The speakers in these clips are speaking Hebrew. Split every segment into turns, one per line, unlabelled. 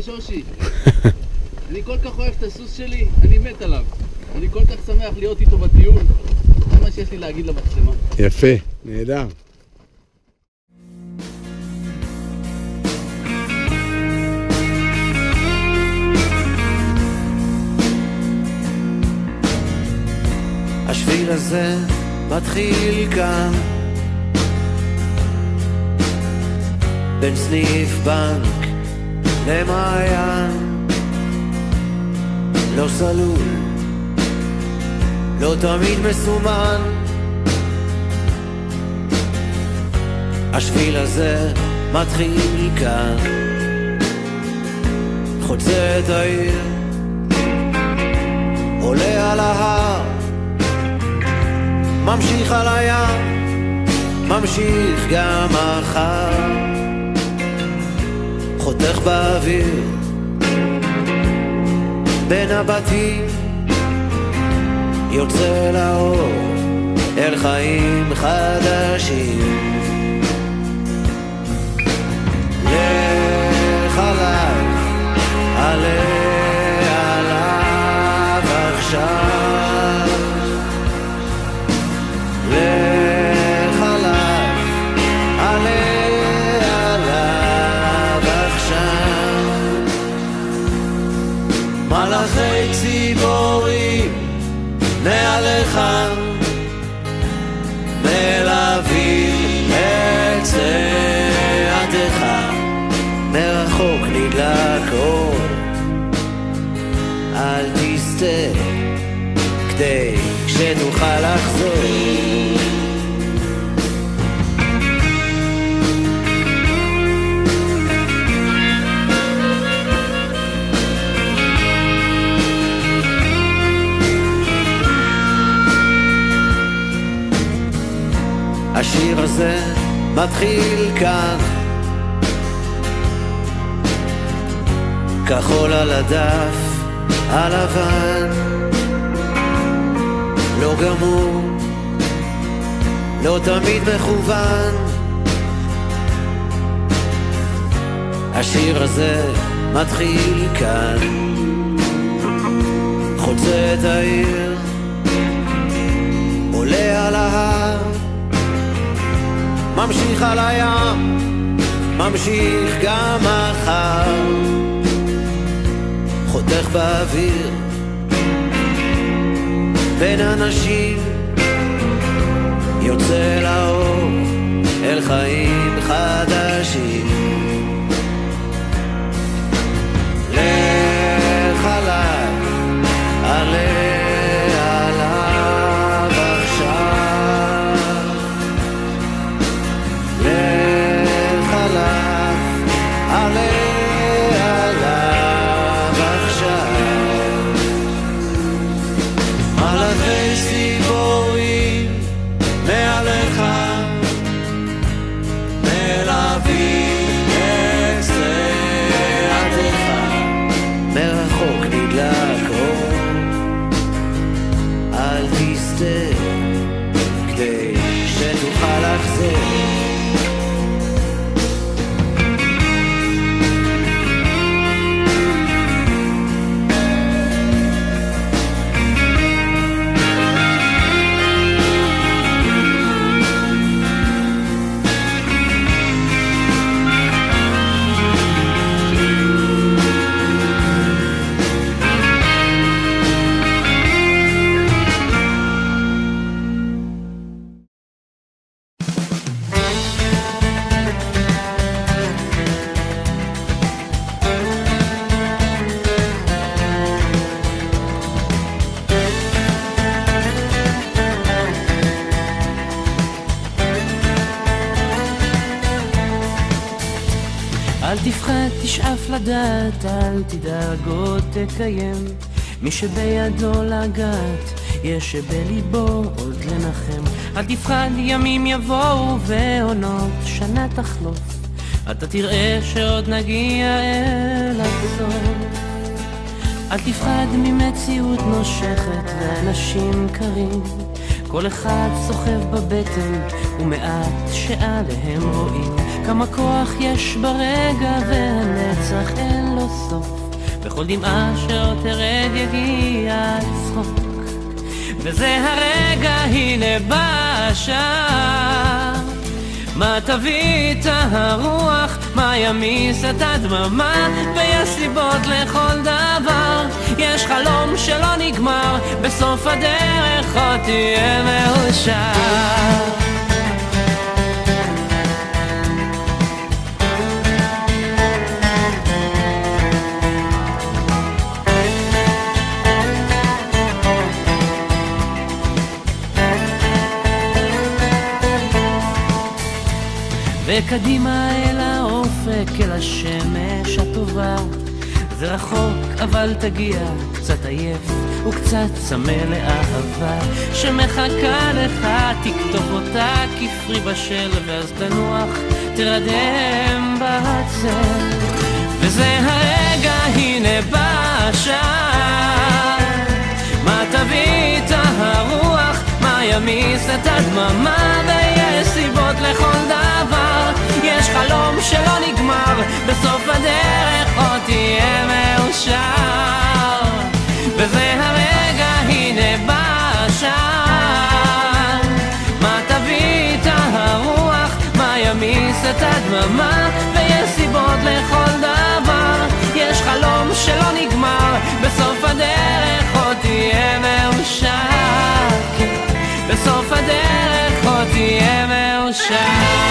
שושי. אני כל כך אוהב את הסוס שלי, אני מת עליו. אני כל כך שמח להיות איתו בטיול. זה מה שיש לי להגיד למצלמה.
יפה, נהדר.
השביל הזה מתחיל כאן בין סניף בנק למעיין, לא סלול, לא תמיד מסומן. השביל הזה מתחיל כאן, חוצה את העיר, עולה על ההר, ממשיך על הים, ממשיך גם מחר, חותך באוויר בין הבתים, יוצא לאור אל חיים חדשים. לך עליי, עלה עליו עכשיו, לך עליי, עלה עליו עכשיו. מלאכי ציפורים מעליך מלווים את צעדיך, מרחוק נדלק אור, אל תסתה כדי שתוכל לחזור. השיר הזה מתחיל כאן, כחול על הדף הלבן, לא גמור, לא תמיד מכוון. השיר הזה מתחיל כאן, חוצה את העיר, עולה על ההר, ממשיך על הים, ממשיך גם מחר, חותך באוויר בין אנשים, יוצא לאור אל חיים חדשים. לך עליי, עלה עליו עכשיו, לך עליו, עלה עליו עכשיו. מלאכי ציפורים מעליך מלווים את צעדיך, מרחוק נדלק אור, אל תסתה כדי שתוכל לחזור.
אל תפחד, תשאף לדעת, אל תדאג עוד תקיים. מי שבידו לגעת, יש שבליבו עוד לנחם. אל תפחד, ימים יבואו ועונות שנה תחלוף, אתה תראה שעוד נגיע אל הסוף. אל תפחד ממציאות נושכת ואנשים קרים, כל אחד סוחב בבטן ומעט שעליהם רואים כמה כוח יש ברגע והנצח אין לו סוף בכל דמעה שעוד תרד יגיע צחוק וזה הרגע הנה בא השעה מה תביא את הרוח, מה ימיס את הדממה ויש סיבות לכל דבר יש חלום שלא נגמר בסוף הדרך עוד תהיה מאושר וקדימה אל האופק, אל השמש הטובה זה רחוק אבל תגיע קצת עייף וקצת צמא לאהבה שמחכה לך תכתוב אותה כפרי בשל ואז תנוח תרדם בצל וזה הרגע הנה בא השעה מה תביא את הרוח מה ימיס את הדממה ויש סיבות לכל דבר יש חלום שלא נגמר בסוף הדרך עוד תהיה מאושר וזה הרגע הנה בא השעה מה תביא את הרוח מה ימיס את הדממה ויש סיבות לכל דבר יש חלום שלא נגמר בסוף הדרך עוד תהיה מאושר בסוף הדרך עוד תהיה מאושר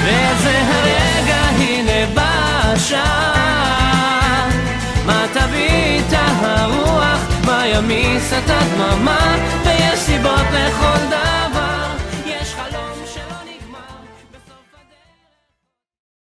וזה הרגע הנה בא השעה מה תביא את הרוח מה ימיס את הדממה